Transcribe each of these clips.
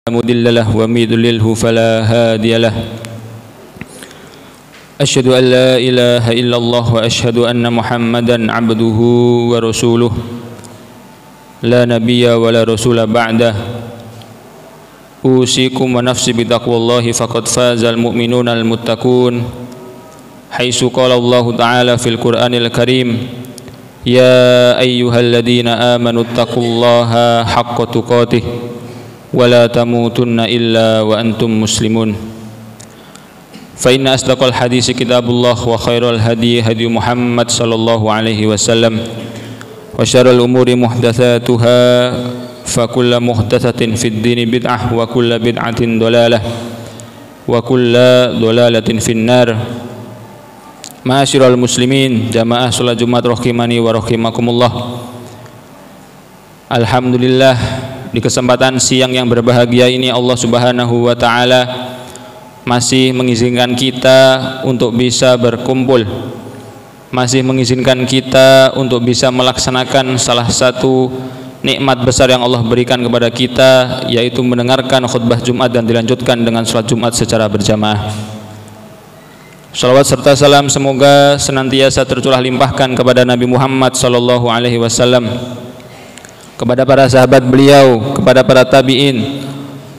مضل له ومن يضلله فلا هادي له أشهد أن لا إله إلا الله وأشهد أن محمدا عبده ورسوله لا نبي ولا رسول بعده أوصيكم ونفسي بتقوى الله فقد فاز المؤمنون المتقون حيث قال الله تعالى في القرآن الكريم يا أيها الذين آمنوا اتقوا الله حق تقاته ولا تموتن إلا وأنتم مسلمون فإن أصدق الحديث كتاب الله وخير الهدي هدي محمد صلى الله عليه وسلم وشر الأمور محدثاتها فكل محدثة في الدين بدعة وكل بدعة ضلالة وكل ضلالة في النار. Ma'asyiral muslimin, jamaah salat Jumat rahimani wa rahimakumullah. Alhamdulillah, di kesempatan siang yang berbahagia ini Allah Subhanahu wa taala masih mengizinkan kita untuk bisa berkumpul, masih mengizinkan kita untuk bisa melaksanakan salah satu nikmat besar yang Allah berikan kepada kita, yaitu mendengarkan khutbah Jumat dan dilanjutkan dengan salat Jumat secara berjamaah. Salawat serta salam semoga senantiasa tercurah limpahkan kepada Nabi Muhammad sallallahu alaihi wasallam, kepada para sahabat beliau, kepada para tabi'in,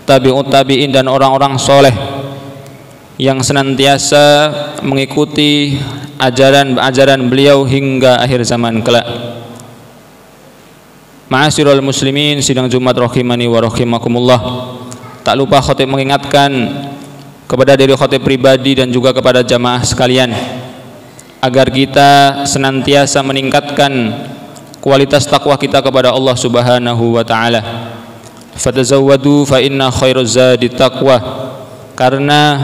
tabi'ut tabi'in dan orang-orang soleh yang senantiasa mengikuti ajaran beliau hingga akhir zaman kelak. Ma'asyiral muslimin, sidang Jumat rahimani wa rahimakumullah. Tak lupa khatib mengingatkan kepada diri khatib pribadi dan juga kepada jamaah sekalian agar kita senantiasa meningkatkan kualitas takwa kita kepada Allah Subhanahu wa taala. Fatazawwadu fa inna khairaz zadi taqwa. Karena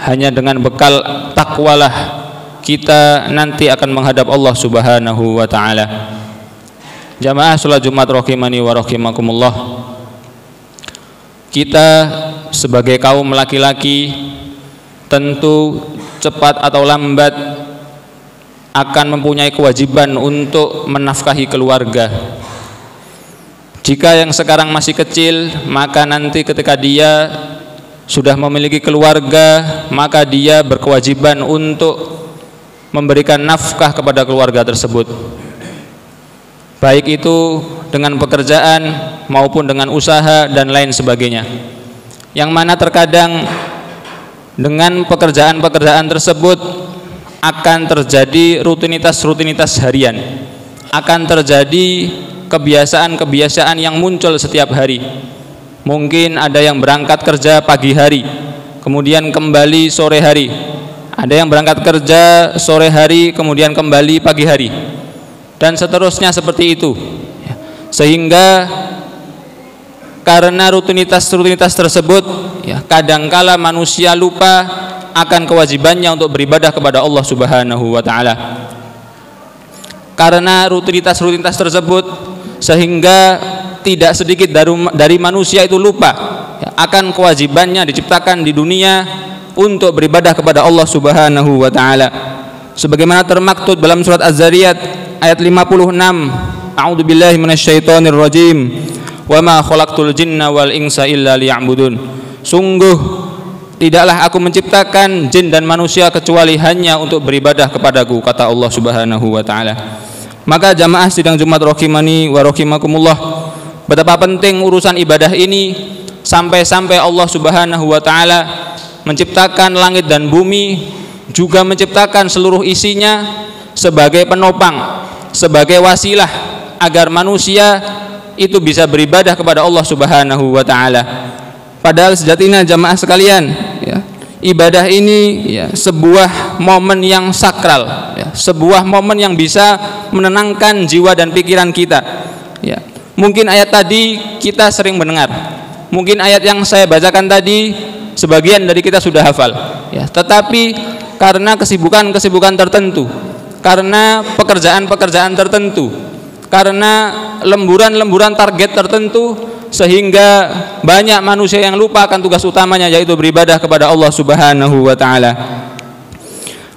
hanya dengan bekal takwalah kita nanti akan menghadap Allah Subhanahu wa taala. Jamaah salat Jumat rahimani wa rahimakumullah. Kita sebagai kaum laki-laki tentu cepat atau lambat akan mempunyai kewajiban untuk menafkahi keluarga. Jika yang sekarang masih kecil, maka nanti ketika dia sudah memiliki keluarga, maka dia berkewajiban untuk memberikan nafkah kepada keluarga tersebut, baik itu dengan pekerjaan maupun dengan usaha dan lain sebagainya, yang mana terkadang dengan pekerjaan-pekerjaan tersebut akan terjadi rutinitas harian, akan terjadi kebiasaan-kebiasaan yang muncul setiap hari. Mungkin ada yang berangkat kerja pagi hari, kemudian kembali sore hari. Ada yang berangkat kerja sore hari, kemudian kembali pagi hari, dan seterusnya seperti itu. Sehingga karena rutinitas tersebut, ya, kadangkala manusia lupa akan kewajibannya untuk beribadah kepada Allah Subhanahu wa taala. Karena rutinitas tersebut, sehingga tidak sedikit dari manusia itu lupa, ya, akan kewajibannya diciptakan di dunia untuk beribadah kepada Allah Subhanahu wa taala. Sebagaimana termaktub dalam surat Az-Zariyat ayat 56, A'udzubillahi minasyaitonir rajim. Wa ma khalaqtul jinna wal insa illa liya'budun. Sungguh tidaklah aku menciptakan jin dan manusia kecuali hanya untuk beribadah kepadaku, kata Allah Subhanahu wa taala. Maka jamaah sidang Jumat rahimani wa rahimakumullah, betapa penting urusan ibadah ini, sampai-sampai Allah Subhanahu wa taala menciptakan langit dan bumi, juga menciptakan seluruh isinya sebagai penopang, sebagai wasilah agar manusia itu bisa beribadah kepada Allah Subhanahu wa taala. Padahal sejatinya jamaah sekalian, ya, ibadah ini, ya, sebuah momen yang sakral, ya, sebuah momen yang bisa menenangkan jiwa dan pikiran kita. Ya, mungkin ayat tadi kita sering mendengar, mungkin ayat yang saya bacakan tadi sebagian dari kita sudah hafal, ya, tetapi karena kesibukan tertentu, karena pekerjaan tertentu, karena lemburan target tertentu, sehingga banyak manusia yang lupa akan tugas utamanya, yaitu beribadah kepada Allah Subhanahu wa taala.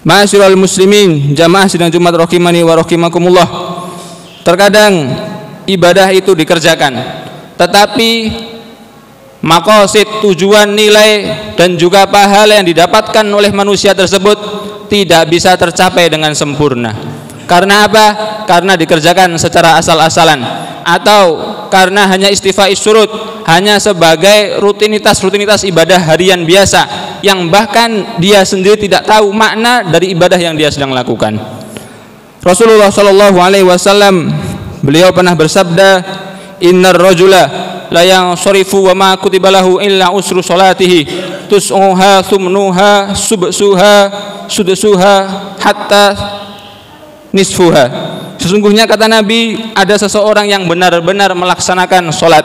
Ma'asyiral muslimin, jamaah sidang Jumat rahimani wa rahimakumullah. Terkadang ibadah itu dikerjakan, tetapi maqasid, tujuan, nilai dan juga pahala yang didapatkan oleh manusia tersebut tidak bisa tercapai dengan sempurna. Karena apa? Karena dikerjakan secara asal-asalan, atau karena hanya istifa'is syurut, hanya sebagai rutinitas ibadah harian biasa yang bahkan dia sendiri tidak tahu makna dari ibadah yang dia sedang lakukan. Rasulullah sallallahu alaihi wasallam beliau pernah bersabda, "Innar rajula la yansarifu wa ma kutiba lahu illa usru salatihi tus'uha thumnuha subsuha sudsuha hatta nisfuha." Sesungguhnya kata Nabi, ada seseorang yang benar-benar melaksanakan sholat,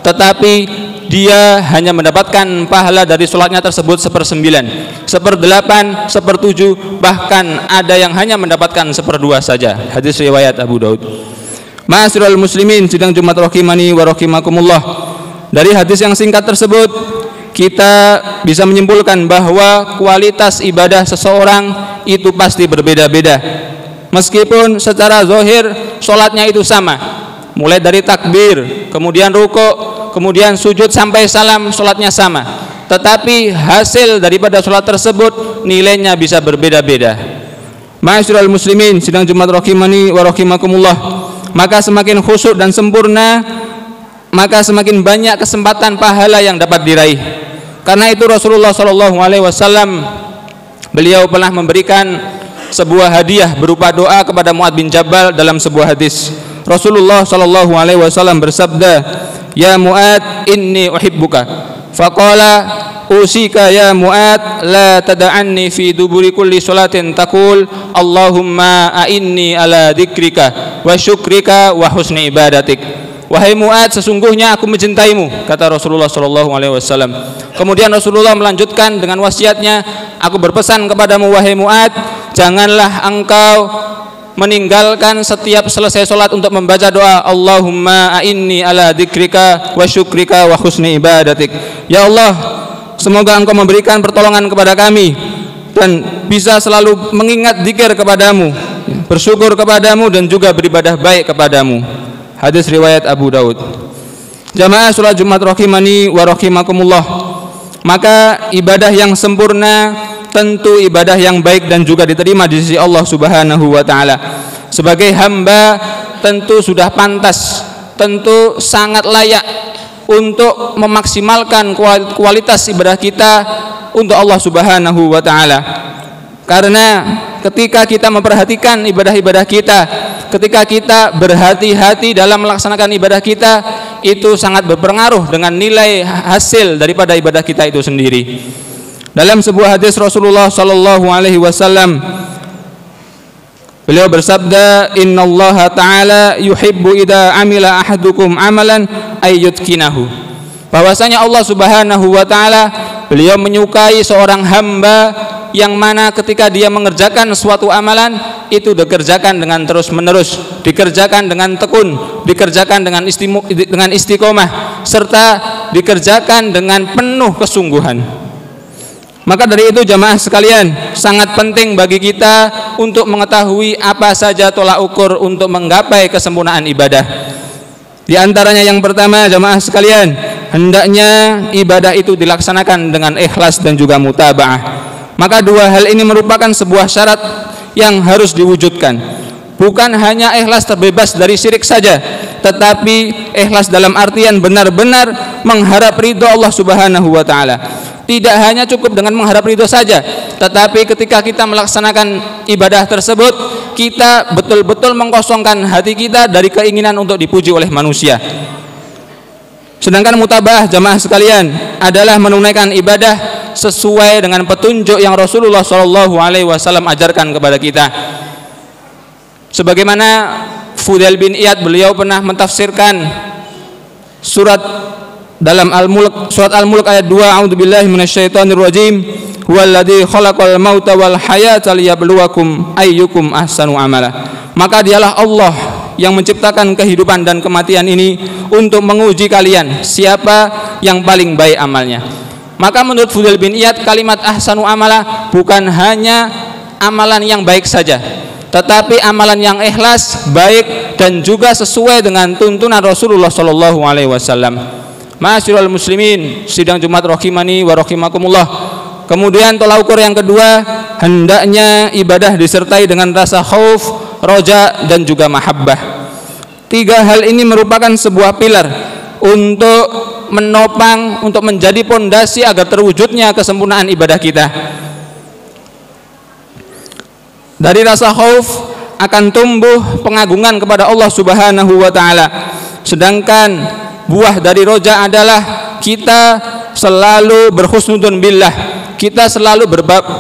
tetapi dia hanya mendapatkan pahala dari sholatnya tersebut 1/9, 1/8, 1/7, bahkan ada yang hanya mendapatkan 1/2 saja. Hadis riwayat Abu Daud. Ma'asyiral muslimin sidang Jumat rahimani wa rahimakumullah. Dari hadis yang singkat tersebut kita bisa menyimpulkan bahwa kualitas ibadah seseorang itu pasti berbeda-beda. Meskipun secara zahir sholatnya itu sama, mulai dari takbir, kemudian rukuk, kemudian sujud sampai salam, sholatnya sama, tetapi hasil daripada sholat tersebut nilainya bisa berbeda-beda. Ma'asyiral muslimin sidang Jumat rahimani wa rahimakumullah. Maka semakin khusyuk dan sempurna, maka semakin banyak kesempatan pahala yang dapat diraih. Karena itu Rasulullah SAW beliau pernah memberikan sebuah hadiah berupa doa kepada Mu'adz bin Jabal dalam sebuah hadis. Rasulullah SAW bersabda, "Ya Mu'adz, inni uhibbuka." Faqala, "Usika ya Mu'adz, la tada'anni fi duburi kulli sholatin taqul Allahumma a'inni ala dzikrika wa syukrika wa husni ibadatik." Wahai Mu'adz, sesungguhnya aku mencintaimu, kata Rasulullah SAW. Kemudian Rasulullah melanjutkan dengan wasiatnya, aku berpesan kepadamu wahai Mu'adz, janganlah engkau meninggalkan setiap selesai sholat untuk membaca doa Allahumma a'inni ala dzikrika wa syukrika wa husni ibadatik. Ya Allah, semoga engkau memberikan pertolongan kepada kami dan bisa selalu mengingat dzikir kepadamu, bersyukur kepadamu dan juga beribadah baik kepadamu. Hadis riwayat Abu Daud. Jamaah salat Jumat rahimani wa rahimakumullah. Maka ibadah yang sempurna tentu ibadah yang baik dan juga diterima di sisi Allah Subhanahu wa taala. Sebagai hamba tentu sudah pantas, tentu sangat layak untuk memaksimalkan kualitas ibadah kita untuk Allah Subhanahu wa taala. Karena ketika kita memperhatikan ibadah-ibadah kita, ketika kita berhati-hati dalam melaksanakan ibadah kita, itu sangat berpengaruh dengan nilai hasil daripada ibadah kita itu sendiri. Dalam sebuah hadis Rasulullah sallallahu alaihi wasallam beliau bersabda, "Innallaha ta'ala yuhibbu idza amila ahadukum amalan ayyutkinahu." Bahwasanya Allah Subhanahu wa taala beliau menyukai seorang hamba yang mana ketika dia mengerjakan suatu amalan itu dikerjakan dengan terus-menerus, dikerjakan dengan tekun, dikerjakan dengan istiqomah, serta dikerjakan dengan penuh kesungguhan. Maka dari itu jamaah sekalian, sangat penting bagi kita untuk mengetahui apa saja tolak ukur untuk menggapai kesempurnaan ibadah. Di antaranya yang pertama jamaah sekalian, hendaknya ibadah itu dilaksanakan dengan ikhlas dan juga mutaba'ah. Maka dua hal ini merupakan sebuah syarat yang harus diwujudkan. Bukan hanya ikhlas terbebas dari syirik saja, tetapi ikhlas dalam artian benar-benar mengharap ridho Allah Subhanahu wa taala. Tidak hanya cukup dengan mengharap ridho saja, tetapi ketika kita melaksanakan ibadah tersebut, kita betul-betul mengkosongkan hati kita dari keinginan untuk dipuji oleh manusia. Sedangkan mutabah jamaah sekalian adalah menunaikan ibadah sesuai dengan petunjuk yang Rasulullah SAW ajarkan kepada kita. Sebagaimana Fudail bin Iyad beliau pernah mentafsirkan surat dalam Al-Mulk, surat Al-Mulk ayat 2, A'udzubillahi minasyaitonirrajim, huwallazi khalaqal mauta wal hayata liyabluwakum ayyukum ahsanu amala. Maka dialah Allah yang menciptakan kehidupan dan kematian ini untuk menguji kalian siapa yang paling baik amalnya. Maka menurut Fudail bin Iyad, kalimat ahsanu amala bukan hanya amalan yang baik saja, tetapi amalan yang ikhlas, baik dan juga sesuai dengan tuntunan Rasulullah SAW. Ma'asyiral muslimin, sidang Jumat rahimani wa rahimakumullah. Kemudian tolak ukur yang kedua, hendaknya ibadah disertai dengan rasa khauf, roja, dan juga mahabbah. Tiga hal ini merupakan sebuah pilar untuk menopang, untuk menjadi pondasi agar terwujudnya kesempurnaan ibadah kita. Dari rasa khauf akan tumbuh pengagungan kepada Allah Subhanahu wa taala. Sedangkan buah dari roja adalah kita selalu berhusnudzon billah, kita selalu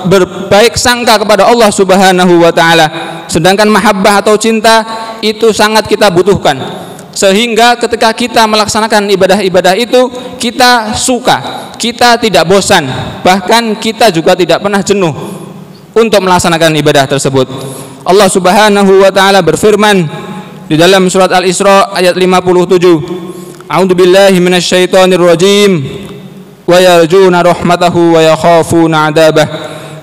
berbaik sangka kepada Allah Subhanahu wa taala. Sedangkan mahabbah atau cinta itu sangat kita butuhkan, sehingga ketika kita melaksanakan ibadah-ibadah itu kita suka, kita tidak bosan, bahkan kita juga tidak pernah jenuh untuk melaksanakan ibadah tersebut. Allah Subhanahu wa taala berfirman di dalam surat Al-Isra ayat 57, A'udzubillahi minasyaitonir rajim wa yarjuna rahmatahu wa yakhafuna 'adzabah.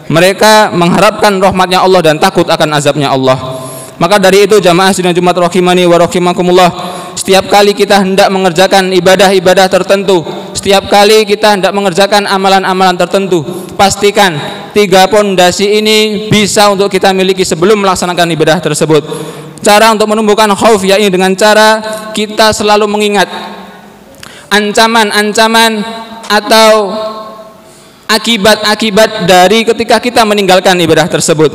Mereka mengharapkan rahmatnya Allah dan takut akan azabnya Allah. Maka dari itu jamaah sidang Jumat rahimani wa rahimakumullah, setiap kali kita hendak mengerjakan ibadah-ibadah tertentu, setiap kali kita hendak mengerjakan amalan-amalan tertentu, pastikan tiga pondasi ini bisa untuk kita miliki sebelum melaksanakan ibadah tersebut. Cara untuk menumbuhkan khauf yakni dengan cara kita selalu mengingat ancaman-ancaman atau akibat-akibat dari ketika kita meninggalkan ibadah tersebut.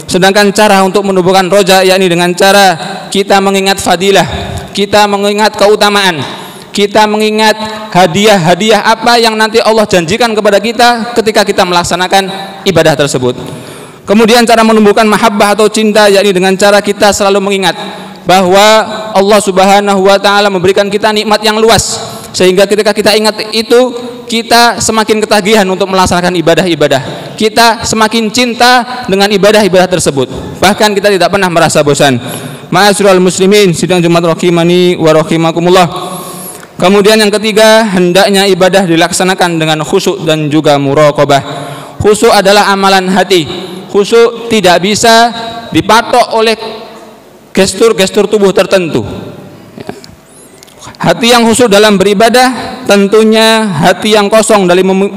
Sedangkan cara untuk menumbuhkan roja yakni dengan cara kita mengingat fadilah, kita mengingat keutamaan, kita mengingat hadiah-hadiah apa yang nanti Allah janjikan kepada kita ketika kita melaksanakan ibadah tersebut. Kemudian cara menumbuhkan mahabbah atau cinta yakni dengan cara kita selalu mengingat bahwa Allah Subhanahu wa taala memberikan kita nikmat yang luas, sehingga ketika kita ingat itu kita semakin ketagihan untuk melaksanakan ibadah-ibadah, kita semakin cinta dengan ibadah-ibadah tersebut, bahkan kita tidak pernah merasa bosan. Ma'asyiral muslimin, sidang Jumat rahimani wa rahimakumullah. Kemudian yang ketiga, hendaknya ibadah dilaksanakan dengan khusyuk dan juga muraqabah. Khusyuk adalah amalan hati. Khusyuk tidak bisa dipatok oleh gestur-gestur tubuh tertentu. Hati yang khusyuk dalam beribadah tentunya hati yang kosong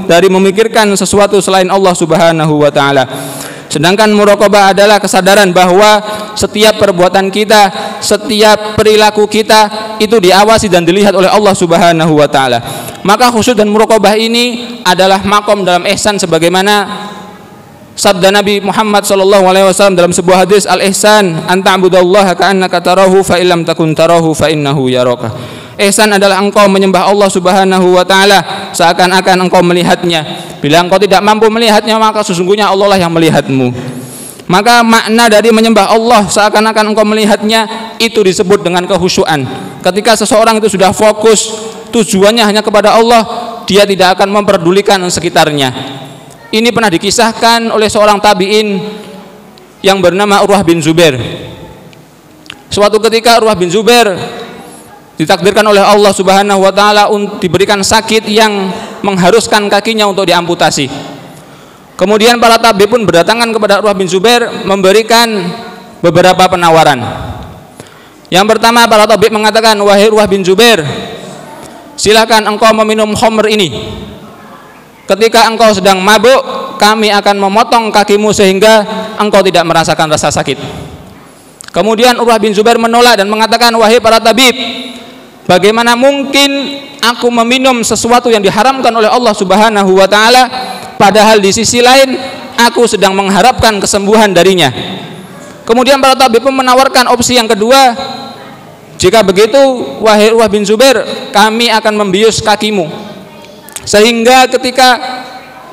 dari memikirkan sesuatu selain Allah Subhanahu wa taala. Sedangkan muraqabah adalah kesadaran bahwa setiap perbuatan kita, setiap perilaku kita itu diawasi dan dilihat oleh Allah Subhanahu wa taala. Maka khusyuk dan muraqabah ini adalah makom dalam ihsan, sebagaimana sabda Nabi Muhammad sallallahu alaihi wasallam dalam sebuah hadis, al-ihsan an ta'budallaha ka'annaka tarahu fa illam takun tarahu fa innahu yaraka. Ihsan adalah engkau menyembah Allah Subhanahu wa taala seakan-akan engkau melihatnya. Bila engkau tidak mampu melihatnya, maka sesungguhnya Allah lah yang melihatmu. Maka makna dari menyembah Allah seakan-akan engkau melihatnya itu disebut dengan kehusyuan. Ketika seseorang itu sudah fokus tujuannya hanya kepada Allah, dia tidak akan memperdulikan sekitarnya. Ini pernah dikisahkan oleh seorang tabi'in yang bernama Urwah bin Zubair. Suatu ketika Urwah bin Zubair ditakdirkan oleh Allah Subhanahu wa taala untuk diberikan sakit yang mengharuskan kakinya untuk diamputasi. Kemudian para tabib pun berdatangan kepada Urwah bin Zubair memberikan beberapa penawaran. Yang pertama, para tabib mengatakan, "Wahai Urwah bin Zubair, silakan engkau meminum khamr ini. Ketika engkau sedang mabuk, kami akan memotong kakimu sehingga engkau tidak merasakan rasa sakit." Kemudian Urwah bin Zubair menolak dan mengatakan, "Wahai para tabib, bagaimana mungkin aku meminum sesuatu yang diharamkan oleh Allah Subhanahu wa taala, padahal di sisi lain aku sedang mengharapkan kesembuhan darinya." Kemudian para tabib pun menawarkan opsi yang kedua, "Jika begitu, wahai Urwah bin Zubair, kami akan membius kakimu sehingga ketika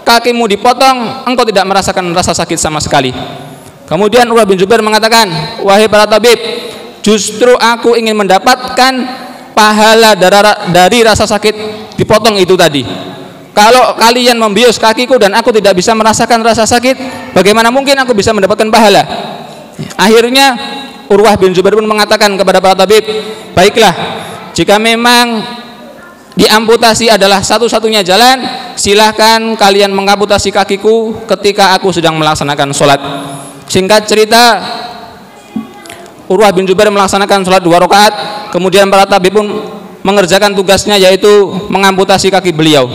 kakimu dipotong engkau tidak merasakan rasa sakit sama sekali." Kemudian Urwah bin Zubair mengatakan, "Wahai para tabib, justru aku ingin mendapatkan pahala dari rasa sakit dipotong itu tadi. Kalau kalian membius kakiku dan aku tidak bisa merasakan rasa sakit, bagaimana mungkin aku bisa mendapatkan pahala?" Akhirnya Urwah bin Zubair pun mengatakan kepada para tabib, "Baiklah, jika memang diamputasi adalah satu-satunya jalan, silahkan kalian mengamputasi kakiku ketika aku sedang melaksanakan sholat." Singkat cerita, Urwah bin Zubair melaksanakan sholat 2 rakaat. Kemudian para tabib pun mengerjakan tugasnya, yaitu mengamputasi kaki beliau.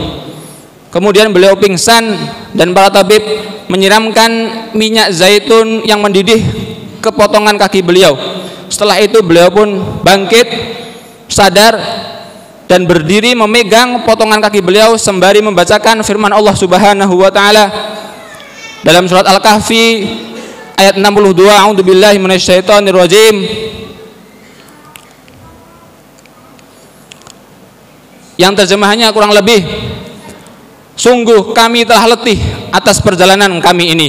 Kemudian beliau pingsan dan para tabib menyiramkan minyak zaitun yang mendidih ke potongan kaki beliau. Setelah itu beliau pun bangkit, sadar, dan berdiri memegang potongan kaki beliau sembari membacakan firman Allah Subhanahu wa taala dalam surat Al-Kahfi ayat 62, a'udzubillahi minasyaitonirrajim. Yang terjemahannya kurang lebih, sungguh kami telah letih atas perjalanan kami ini.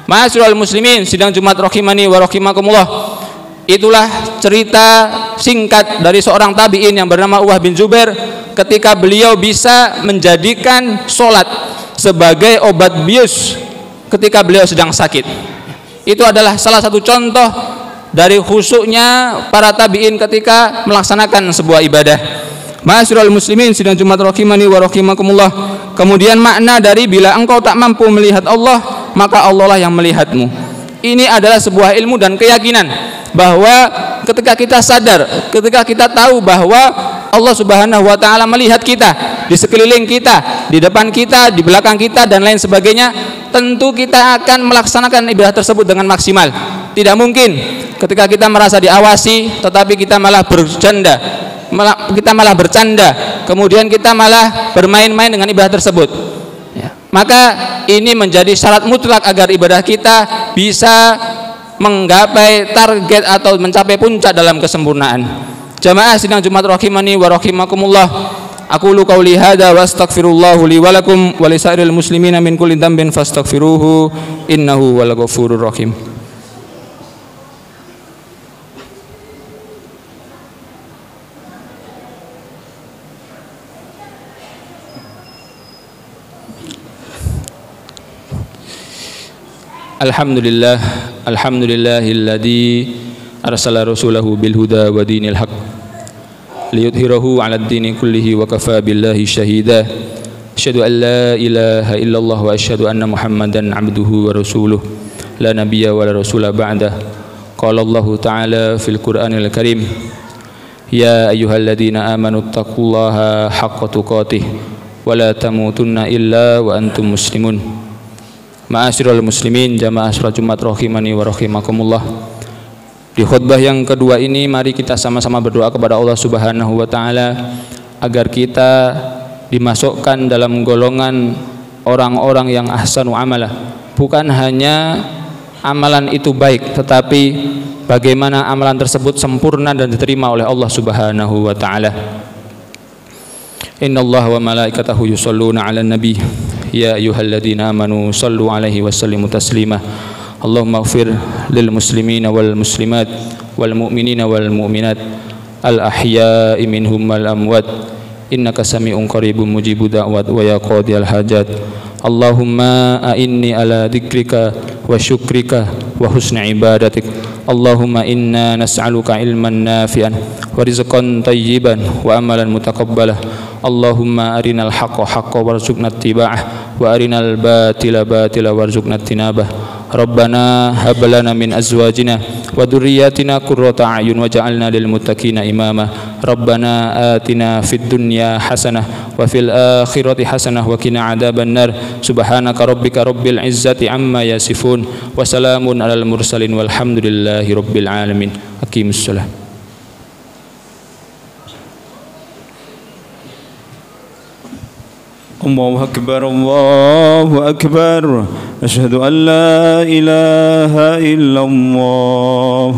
Ma'asyiral muslimin, sidang Jumat rahimani wa rahimakumullah. Itulah cerita singkat dari seorang tabi'in yang bernama Uwah bin Zubair ketika beliau bisa menjadikan sholat sebagai obat bius ketika beliau sedang sakit. Itu adalah salah satu contoh dari khusyuknya para tabi'in ketika melaksanakan sebuah ibadah. Ma'asyiral muslimin, sidang Jumat rahimani wa rahimakumullah. Kemudian makna dari bila engkau tak mampu melihat Allah, maka Allah lah yang melihatmu. Ini adalah sebuah ilmu dan keyakinan bahwa ketika kita sadar, ketika kita tahu bahwa Allah Subhanahu wa taala melihat kita di sekeliling kita, di depan kita, di belakang kita dan lain sebagainya, tentu kita akan melaksanakan ibadah tersebut dengan maksimal. Tidak mungkin ketika kita merasa diawasi tetapi kita malah bercanda, kemudian kita malah bermain-main dengan ibadah tersebut. Ya. Maka ini menjadi syarat mutlak agar ibadah kita bisa menggapai target atau mencapai puncak dalam kesempurnaan. Jamaah sidang Jumat rahimani wa rahimakumullah. Aqulu qauli hadza wa astaghfirullahu li wa lakum wa lisairil muslimina min kulli dhanbin fastaghfiruhu innahu wal ghafurur rahim. Alhamdulillah, alhamdulillahilladzi arsala rasulahu bil huda wa dinil haq liyudhhirahu 'alad dini kullihi wa kafa billahi syahida. Asyhadu an la ilaha illallah wa asyhadu anna Muhammadan 'abduhu wa rasuluh la nabiyya wa la rasula ba'dah. Qala Allah ta'ala fil Qur'anil Karim, ya ayyuhalladzina amanu taqullaha haqqa tuqatih wa la tamutunna illa wa antum muslimun. Ma'asyiral muslimin, jamaah salat Jumat rahimani wa rahimakumullah. Di khutbah yang kedua ini mari kita sama-sama berdoa kepada Allah Subhanahu wa taala agar kita dimasukkan dalam golongan orang-orang yang ahsanu amalah. Bukan hanya amalan itu baik, tetapi bagaimana amalan tersebut sempurna dan diterima oleh Allah Subhanahu wa taala. Innallaha wa malaikatahu yusholluna 'alan nabi. Ya ayyuhalladzina amanu shallu 'alaihi wa sallimu taslima. Allahumma ighfir lil muslimina wal muslimat wal mu'minina wal mu'minat al ahya'i minhum wal amwat innaka sami'un qaribun mujibud da'wat wa ya qadiyal hajat. Allahumma a'inni ala dzikrika wa syukrika wa husni ibadatik. Allahumma inna nas'aluka ilman nafi'an wa rizqan tayyiban wa amalan mutaqabbalah. Allahumma arinal haqqa haqqan warzuqna ittiba'ah wa arinal batila batila warzuqna ijtinabah. Rabbana hab lana min azwajina wa dhurriyyatina qurrata a'yun waj'alna lil muttaqina imama. Rabbana atina fid dunya hasanah wa fil akhirati hasanah wa qina adzabannar. Subhanaka rabbika rabbil izzati amma yasifun wa salamun alal mursalin walhamdulillahi rabbil alamin. Aqimus shalah. Allahu akbar, Allahu akbar. Asyhadu an la ilaha illallah.